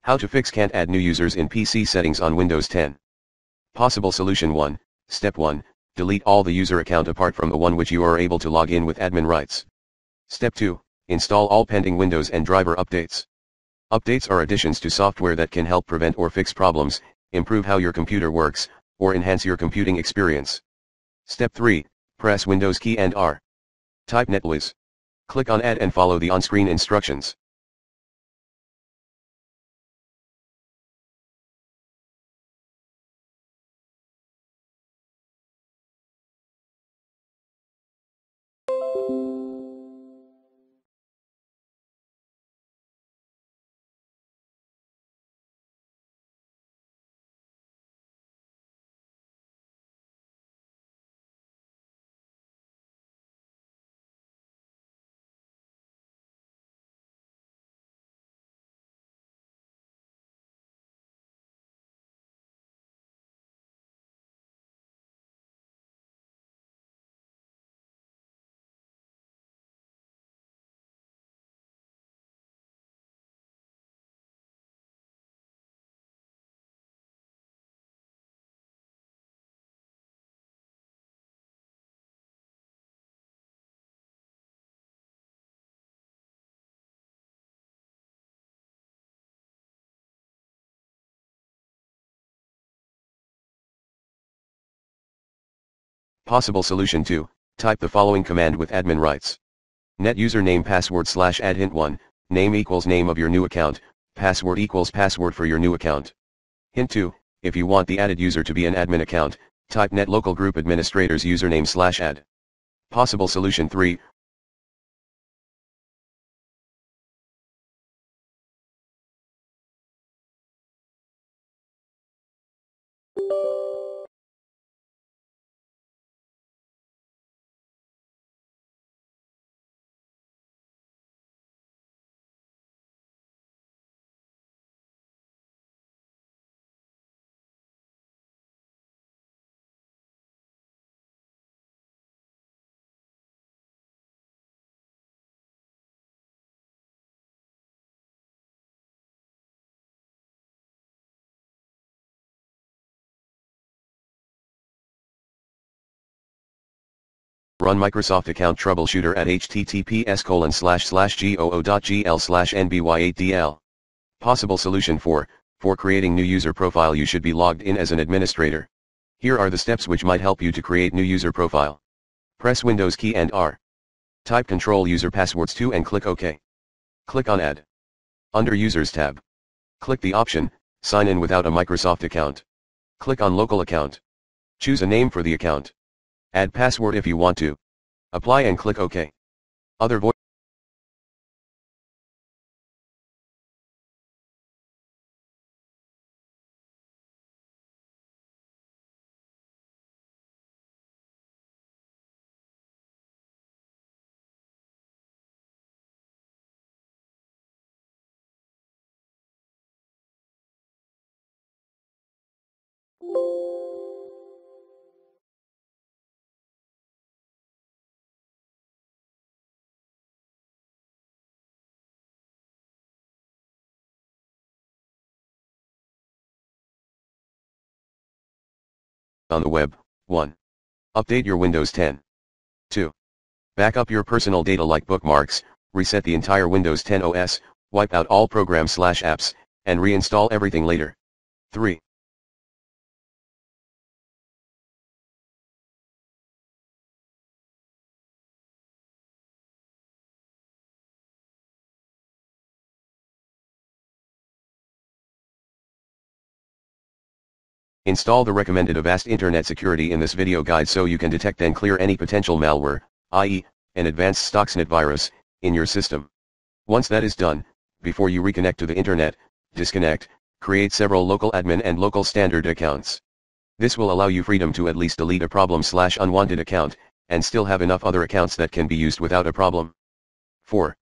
How to fix can't add new users in PC settings on Windows 10. Possible solution 1. Step 1. Delete all the user account apart from the one which you are able to log in with admin rights. Step 2. Install all pending Windows and driver updates. Updates are additions to software that can help prevent or fix problems, improve how your computer works, or enhance your computing experience. Step 3. Press Windows key and R. Type netwiz. Click on Add and follow the on-screen instructions. Possible solution 2. Type the following command with admin rights. Net username password /add hint 1, name equals name of your new account, password equals password for your new account. Hint 2, if you want the added user to be an admin account, type net local group administrator's username /add. Possible solution 3. Run Microsoft Account Troubleshooter at https://goo.gl/nby8dl. Possible solution 4. For creating new user profile you should be logged in as an administrator. Here are the steps which might help you to create new user profile. Press Windows key and R. Type Control User Passwords 2 and click OK. Click on Add. Under Users tab. Click the option, Sign in without a Microsoft account. Click on Local Account. Choose a name for the account. Add password if you want to. Apply and click OK. Other voice. On the web. 1. Update your Windows 10. 2. Back up your personal data like bookmarks, reset the entire Windows 10 OS, wipe out all programs/apps, and reinstall everything later. 3. Install the recommended Avast Internet Security in this video guide so you can detect and clear any potential malware, i.e., an advanced Stuxnet virus, in your system. Once that is done, before you reconnect to the internet, disconnect, create several local admin and local standard accounts. This will allow you freedom to at least delete a problem/unwanted account, and still have enough other accounts that can be used without a problem. 4.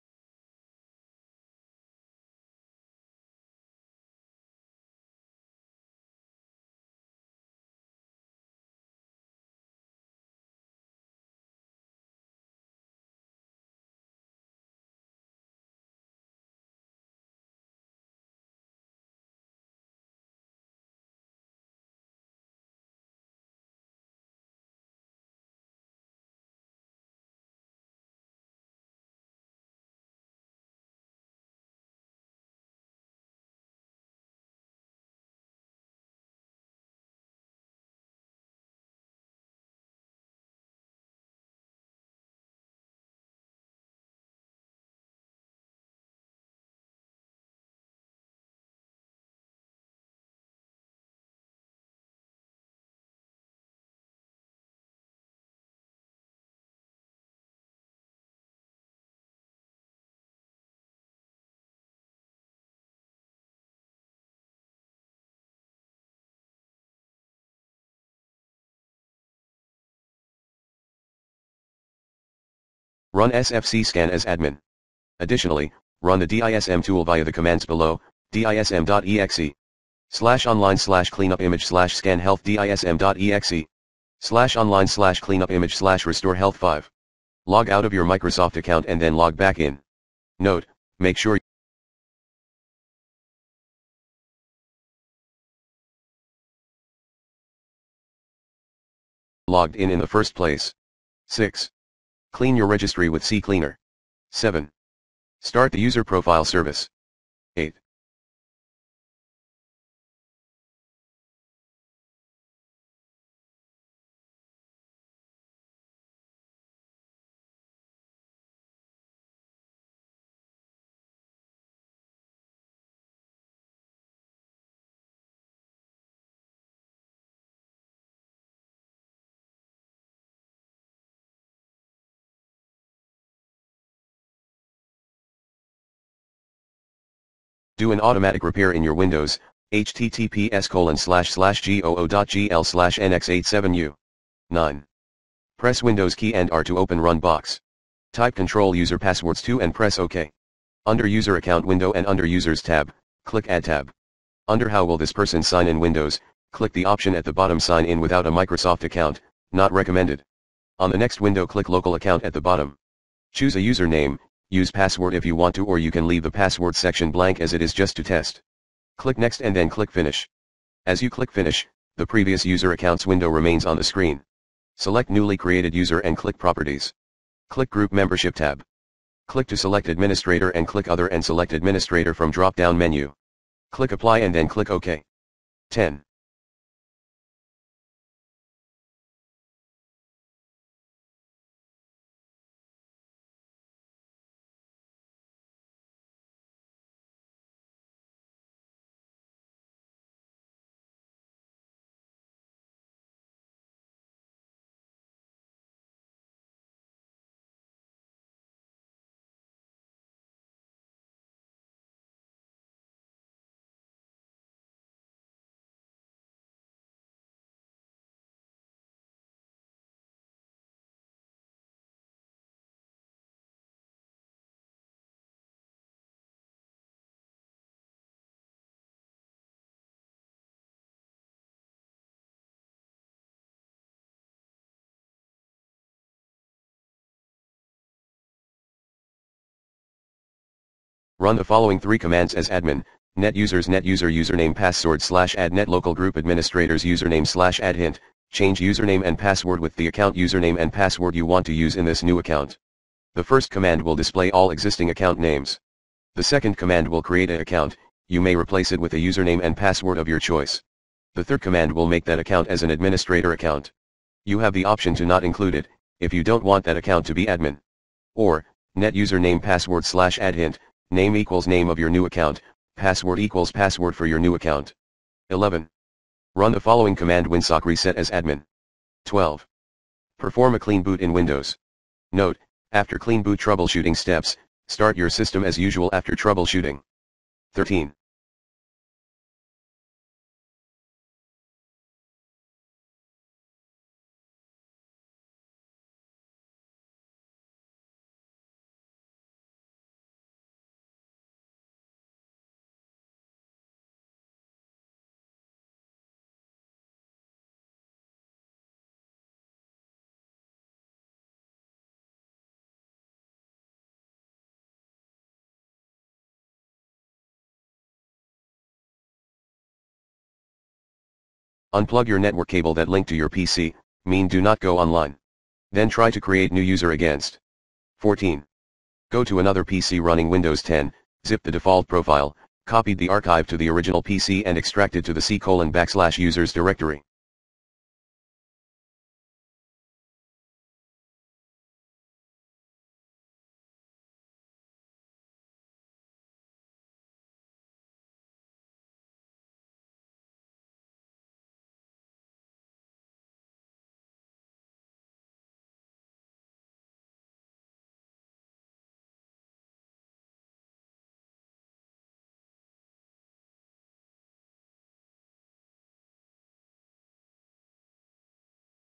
Run sfc scan as admin. Additionally, run the DISM tool via the commands below, dism.exe /online/cleanupimage/scan health dism.exe /online/cleanupimage/restore health 5. Log out of your Microsoft account and then log back in. Note, make sure logged in the first place. 6. Clean your registry with Ccleaner. 7. Start the user profile service. 8. Do an automatic repair in your Windows, https://goo.gl/nx87u. 9. Press Windows key and R to open Run box. Type Control User Passwords 2 and press OK. Under User Account window and under Users tab, click Add tab. Under How will this person sign in Windows, click the option at the bottom Sign in without a Microsoft account, not recommended. On the next window click Local Account at the bottom. Choose a username, use password if you want to, or you can leave the password section blank as it is just to test. Click Next and then click Finish. As you click Finish, the previous user accounts window remains on the screen. Select newly created user and click Properties. Click Group Membership tab. Click to select Administrator and click Other and select Administrator from drop-down menu. Click Apply and then click OK. 10. Run the following 3 commands as admin: net user username password /add net local group administrators username /add hint. Change username and password with the account username and password you want to use in this new account. The first command will display all existing account names. The second command will create an account. You may replace it with a username and password of your choice. The third command will make that account as an administrator account. You have the option to not include it, if you don't want that account to be admin. Or, net username password /add hint. Name equals name of your new account, password equals password for your new account. 11. Run the following command: winsock reset as admin. 12. Perform a clean boot in Windows. Note, after clean boot troubleshooting steps, start your system as usual after troubleshooting. 13. Unplug your network cable that linked to your PC, do not go online. Then try to create new user against. 14. Go to another PC running Windows 10, zip the default profile, copied the archive to the original PC and extracted to the /users directory.